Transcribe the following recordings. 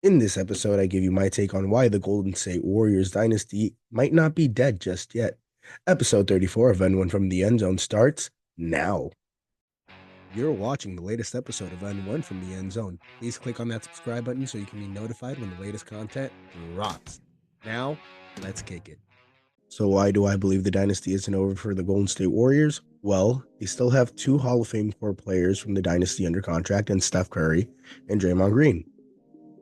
In this episode, I give you my take on why the Golden State Warriors Dynasty might not be dead just yet. Episode 34 of N1 from the End Zone starts now. You're watching the latest episode of N1 from the End Zone. Please click on that subscribe button so you can be notified when the latest content drops. Now, let's kick it. So why do I believe the dynasty isn't over for the Golden State Warriors? Well, they still have two Hall of Fame core players from the dynasty under contract in Steph Curry and Draymond Green.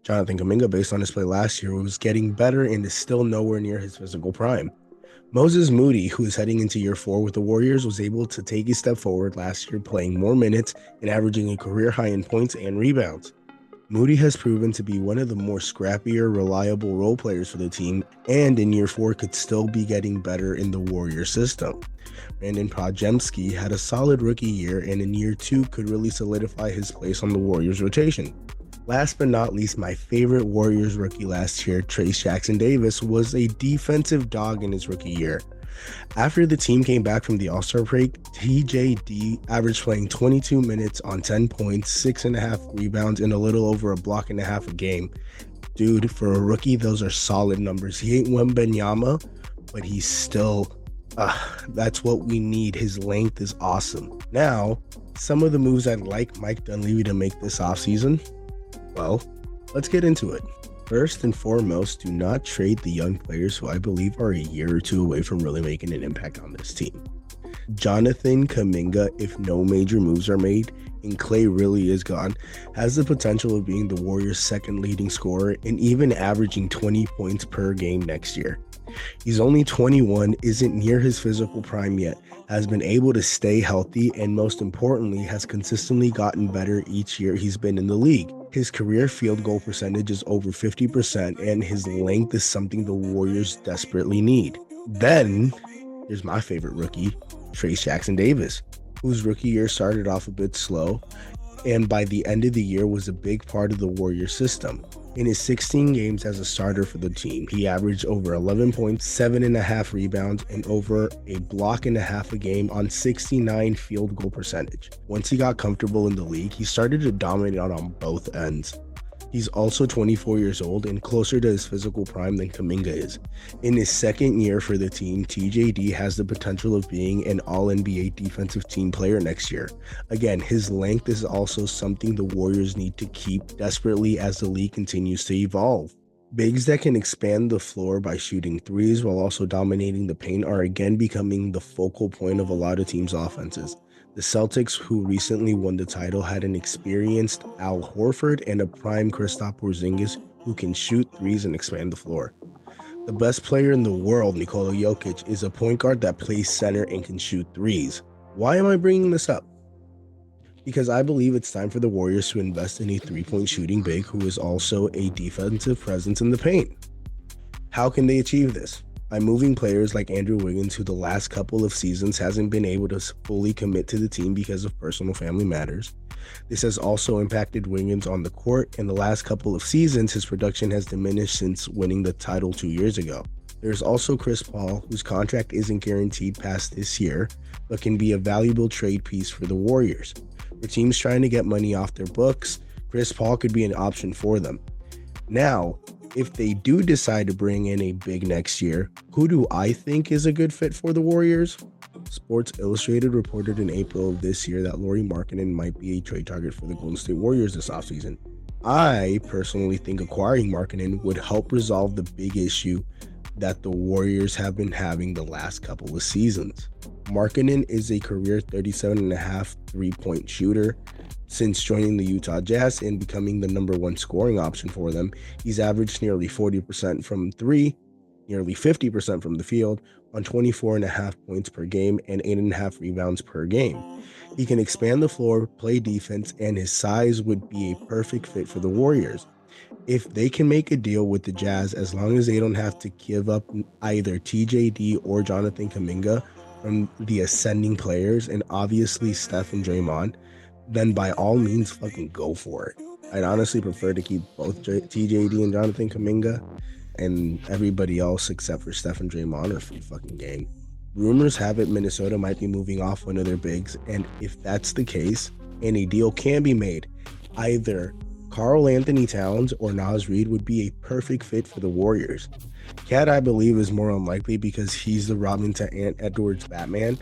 Jonathan Kuminga, based on his play last year, was getting better and is still nowhere near his physical prime. Moses Moody, who is heading into year 4 with the Warriors, was able to take a step forward last year, playing more minutes and averaging a career high in points and rebounds. Moody has proven to be one of the more scrappier, reliable role players for the team, and in year 4 could still be getting better in the Warrior system. Brandon Podziemski had a solid rookie year, and in year 2 could really solidify his place on the Warriors rotation. Last but not least, my favorite Warriors rookie last year, Trayce Jackson-Davis, was a defensive dog in his rookie year. After the team came back from the All-Star break, TJD averaged playing 22 minutes on 10 points, 6.5 rebounds, and a little over a block and a half a game. Dude, for a rookie, those are solid numbers. He ain't Wembanyama, but he's still, that's what we need. His length is awesome. Now, some of the moves I'd like Mike Dunleavy to make this offseason. Well, let's get into it. First and foremost, do not trade the young players who I believe are a year or two away from really making an impact on this team. Jonathan Kuminga, if no major moves are made and Klay really is gone, has the potential of being the Warriors' second leading scorer and even averaging 20 points per game next year. He's only 21, isn't near his physical prime yet, has been able to stay healthy, and most importantly, has consistently gotten better each year he's been in the league. His career field goal percentage is over 50%, and his length is something the Warriors desperately need. Then, here's my favorite rookie, Trayce Jackson-Davis, whose rookie year started off a bit slow, and by the end of the year was a big part of the Warriors system. In his 16 games as a starter for the team, he averaged over 11 points, 7.5 rebounds, and over a block and a half a game on 69 field goal percentage. Once he got comfortable in the league, he started to dominate on both ends. He's also 24 years old and closer to his physical prime than Kuminga is. In his second year for the team, TJD has the potential of being an All-NBA defensive team player next year. Again, his length is also something the Warriors need to keep desperately as the league continues to evolve. Bigs that can expand the floor by shooting threes while also dominating the paint are again becoming the focal point of a lot of teams' offenses. The Celtics, who recently won the title, had an experienced Al Horford and a prime Kristaps Porzingis who can shoot threes and expand the floor. The best player in the world, Nikola Jokic, is a point guard that plays center and can shoot threes. Why am I bringing this up? Because I believe it's time for the Warriors to invest in a three-point shooting big who is also a defensive presence in the paint. How can they achieve this? By moving players like Andrew Wiggins, who the last couple of seasons hasn't been able to fully commit to the team because of personal family matters. This has also impacted Wiggins on the court, and the last couple of seasons his production has diminished since winning the title 2 years ago. There's also Chris Paul, whose contract isn't guaranteed past this year, but can be a valuable trade piece for the Warriors. For teams trying to get money off their books, Chris Paul could be an option for them. Now, if they do decide to bring in a big next year, who do I think is a good fit for the Warriors? Sports Illustrated reported in April of this year that Lauri Markkanen might be a trade target for the Golden State Warriors this offseason. I personally think acquiring Markkanen would help resolve the big issue that the Warriors have been having the last couple of seasons. Markkanen is a career 37.5 three-point shooter. Since joining the Utah Jazz and becoming the number one scoring option for them, he's averaged nearly 40% from three, nearly 50% from the field, on 24.5 points per game and 8.5 rebounds per game. He can expand the floor, play defense, and his size would be a perfect fit for the Warriors. If they can make a deal with the Jazz, as long as they don't have to give up either TJD or Jonathan Kuminga from the ascending players, and obviously Steph and Draymond, then by all means fucking go for it. I'd honestly prefer to keep both TJD and Jonathan Kuminga, and everybody else except for Steph and Draymond are free fucking game. Rumors have it Minnesota might be moving off one of their bigs, and if that's the case, and a deal can be made, either Karl Anthony Towns or Naz Reid would be a perfect fit for the Warriors. Cat, I believe, is more unlikely because he's the Robin to Ant Edwards Batman.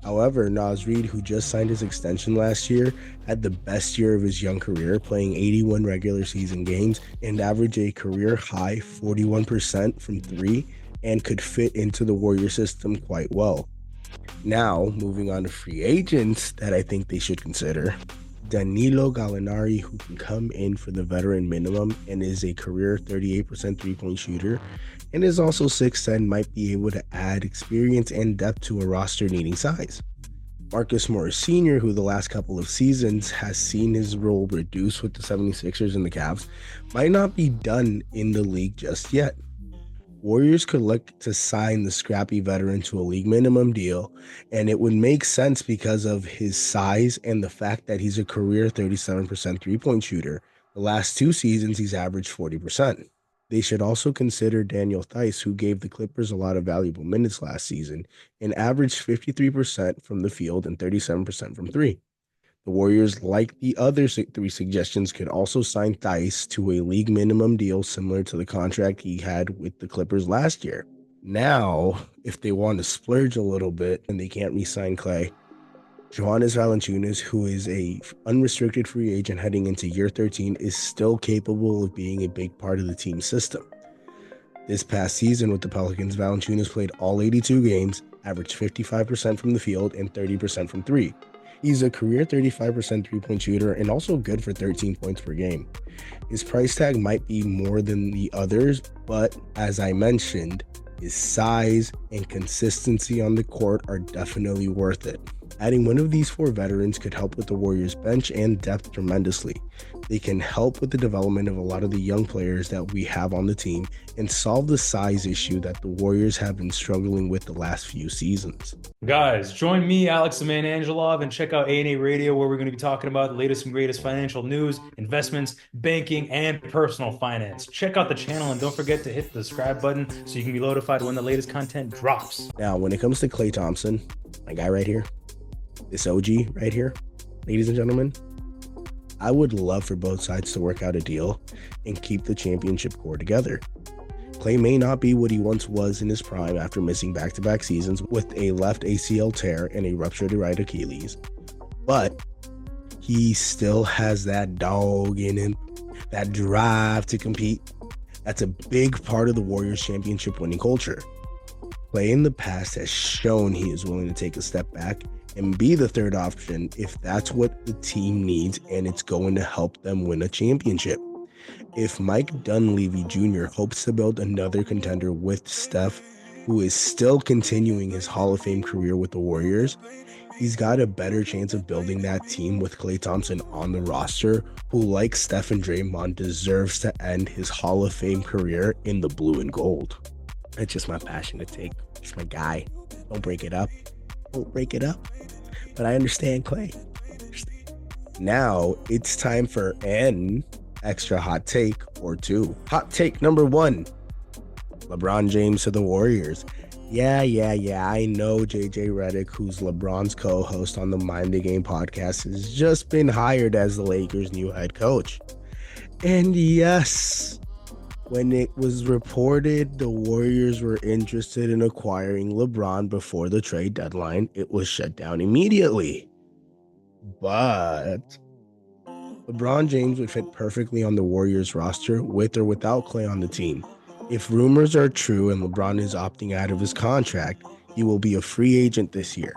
However, Naz Reid, who just signed his extension last year, had the best year of his young career, playing 81 regular season games and averaged a career high 41% from three, and could fit into the Warrior system quite well. Now, moving on to free agents that I think they should consider. Danilo Gallinari, who can come in for the veteran minimum and is a career 38% three-point shooter, and is also 6'10", might be able to add experience and depth to a roster needing size. Marcus Morris Sr., who the last couple of seasons has seen his role reduce with the 76ers and the Cavs, might not be done in the league just yet. Warriors could look to sign the scrappy veteran to a league minimum deal, and it would make sense because of his size and the fact that he's a career 37% three-point shooter. The last 2 seasons, he's averaged 40%. They should also consider Daniel Theis, who gave the Clippers a lot of valuable minutes last season and averaged 53% from the field and 37% from three. The Warriors, like the other 3 suggestions, could also sign Theis to a league minimum deal similar to the contract he had with the Clippers last year. Now, if they want to splurge a little bit and they can't re-sign Klay, Jonas Valanciunas, who is a unrestricted free agent heading into year 13, is still capable of being a big part of the team system. This past season with the Pelicans, Valanciunas played all 82 games, averaged 55% from the field and 30% from three. He's a career 35% three-point shooter and also good for 13 points per game. His price tag might be more than the others, but as I mentioned, his size and consistency on the court are definitely worth it. Adding one of these 4 veterans could help with the Warriors' bench and depth tremendously. They can help with the development of a lot of the young players that we have on the team and solve the size issue that the Warriors have been struggling with the last few seasons. Guys, join me, Alex the Man Angelov, and check out A&A Radio, where we're going to be talking about the latest and greatest financial news, investments, banking, and personal finance. Check out the channel and don't forget to hit the subscribe button so you can be notified when the latest content drops. Now, when it comes to Klay Thompson, my guy right here, this OG right here, ladies and gentlemen, I would love for both sides to work out a deal and keep the championship core together. Klay may not be what he once was in his prime after missing back-to-back seasons with a left ACL tear and a ruptured right Achilles, but he still has that dog in him, that drive to compete. That's a big part of the Warriors championship winning culture. Klay in the past has shown he is willing to take a step back and be the third option if that's what the team needs and it's going to help them win a championship. If Mike Dunleavy Jr. hopes to build another contender with Steph, who is still continuing his Hall of Fame career with the Warriors, he's got a better chance of building that team with Klay Thompson on the roster, who, like Steph and Draymond, deserves to end his Hall of Fame career in the blue and gold. That's just my passionate take. It's my guy. Don't break it up. Don't break it up. But I understand Klay. Now it's time for an extra hot take or 2. Hot take number 1. LeBron James to the Warriors. Yeah, I know JJ Redick, who's LeBron's co-host on the Mind the Game podcast, has just been hired as the Lakers' new head coach. And yes, when it was reported the Warriors were interested in acquiring LeBron before the trade deadline, it was shut down immediately. But LeBron James would fit perfectly on the Warriors roster with or without Klay on the team. If rumors are true and LeBron is opting out of his contract, he will be a free agent this year.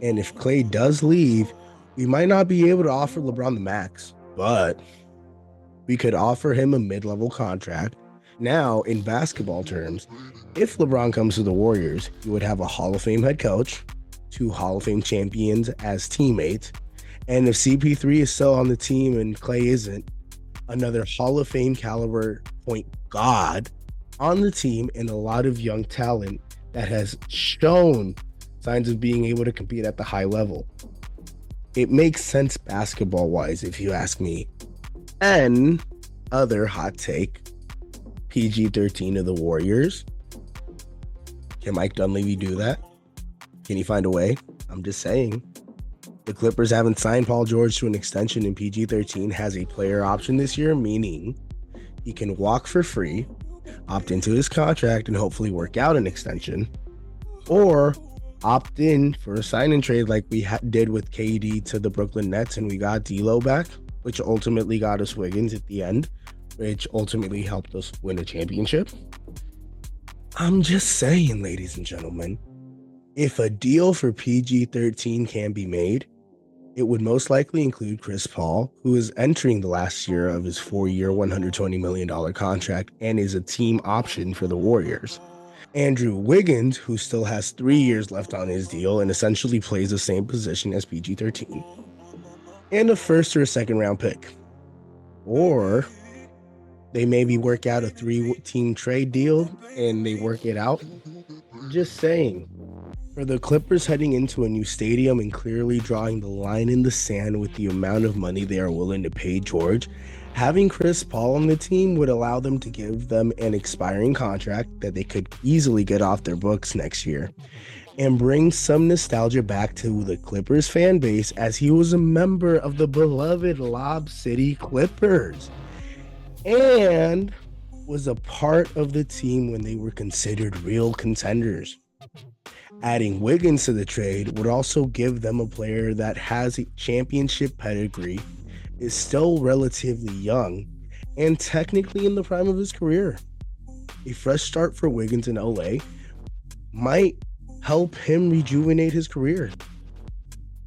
And if Klay does leave, we might not be able to offer LeBron the max, but we could offer him a mid-level contract. Now, in basketball terms, if LeBron comes to the Warriors, he would have a Hall of Fame head coach, 2 Hall of Fame champions as teammates, and if CP3 is still on the team and Klay isn't, another Hall of Fame caliber point guard on the team and a lot of young talent that has shown signs of being able to compete at the high level. It makes sense basketball-wise, if you ask me. And other hot take, PG-13 of the Warriors. Can Mike Dunleavy do that? Can he find a way? I'm just saying. The Clippers haven't signed Paul George to an extension, and PG-13 has a player option this year, meaning he can walk for free, opt into his contract, and hopefully work out an extension, or opt in for a sign and trade like we did with KD to the Brooklyn Nets, and we got D'Lo back, which ultimately got us Wiggins at the end, which ultimately helped us win a championship. I'm just saying, ladies and gentlemen, if a deal for PG-13 can be made, it would most likely include Chris Paul, who is entering the last year of his 4-year, $120 million contract and is a team option for the Warriors. Andrew Wiggins, who still has 3 years left on his deal and essentially plays the same position as PG-13. And a first or a second round pick. Or they maybe work out a 3-team trade deal and they work it out. Just saying. For the Clippers heading into a new stadium and clearly drawing the line in the sand with the amount of money they are willing to pay George, having Chris Paul on the team would allow them to give them an expiring contract that they could easily get off their books next year and bring some nostalgia back to the Clippers fan base, as he was a member of the beloved Lob City Clippers and was a part of the team when they were considered real contenders. Adding Wiggins to the trade would also give them a player that has a championship pedigree, is still relatively young, and technically in the prime of his career. A fresh start for Wiggins in LA might help him rejuvenate his career.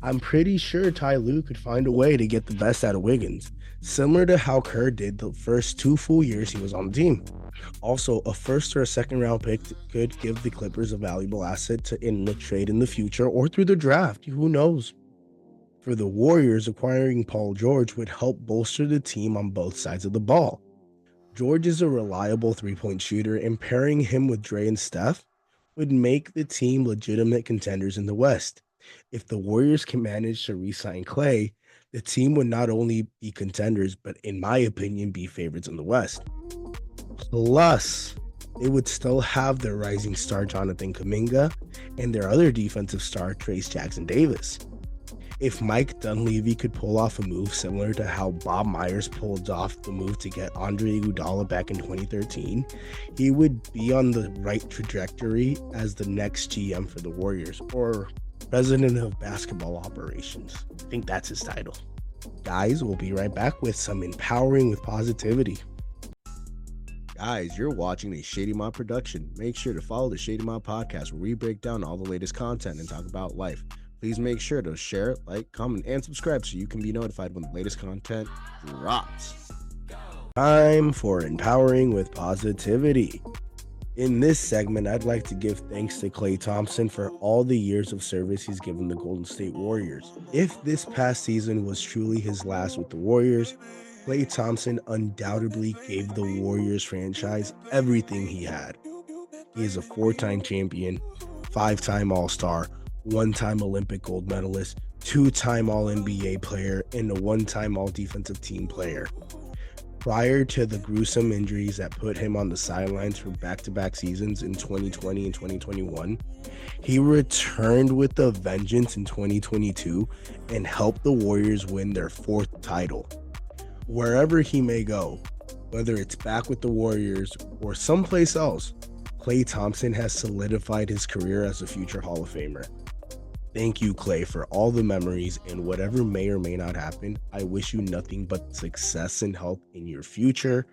I'm pretty sure Ty Lue could find a way to get the best out of Wiggins, similar to how Kerr did the first 2 full years he was on the team. Also, a first or a second round pick could give the Clippers a valuable asset in the trade in the future or through the draft. Who knows? For the Warriors, acquiring Paul George would help bolster the team on both sides of the ball. George is a reliable 3-point shooter, and pairing him with Dre and Steph would make the team legitimate contenders in the West. If the Warriors can manage to re-sign Klay, the team would not only be contenders, but in my opinion, be favorites in the West. Plus, they would still have their rising star Jonathan Kuminga and their other defensive star Trayce Jackson-Davis. If Mike Dunleavy could pull off a move similar to how Bob Myers pulled off the move to get Andre Iguodala back in 2013, he would be on the right trajectory as the next GM for the Warriors, or President of Basketball Operations. I think that's his title. Guys, we'll be right back with some empowering with positivity. Guys, you're watching a Shady Mob production. Make sure to follow the Shady Mob podcast, where we break down all the latest content and talk about life. Please make sure to share, like, comment, and subscribe so you can be notified when the latest content drops. Time for empowering with positivity. In this segment, I'd like to give thanks to Klay Thompson for all the years of service he's given the Golden State Warriors. If this past season was truly his last with the Warriors, Klay Thompson undoubtedly gave the Warriors franchise everything he had. He is a 4-time champion, 5-time All-Star, 1-time Olympic gold medalist, 2-time All-NBA player, and a 1-time All-Defensive Team player. Prior to the gruesome injuries that put him on the sidelines for back-to-back seasons in 2020 and 2021, he returned with a vengeance in 2022 and helped the Warriors win their 4th title. Wherever he may go, whether it's back with the Warriors or someplace else, Klay Thompson has solidified his career as a future Hall of Famer. Thank you, Klay, for all the memories, and whatever may or may not happen, I wish you nothing but success and health in your future.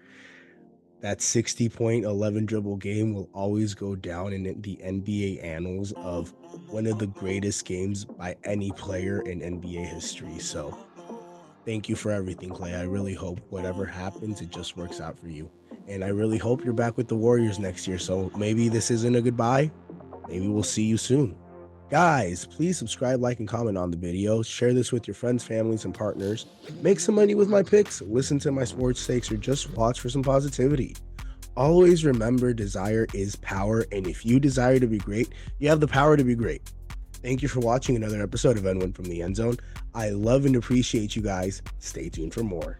That 60-point, 11-dribble game will always go down in the NBA annals of one of the greatest games by any player in NBA history. So thank you for everything, Klay. I really hope whatever happens, it just works out for you. And I really hope you're back with the Warriors next year. So maybe this isn't a goodbye. Maybe we'll see you soon. Guys, please subscribe, like, and comment on the video. Share this with your friends, families, and partners. Make some money with my picks. Listen to my sports takes, or just watch for some positivity. Always remember, desire is power. And if you desire to be great, you have the power to be great. Thank you for watching another episode of N1 from the End Zone. I love and appreciate you guys. Stay tuned for more.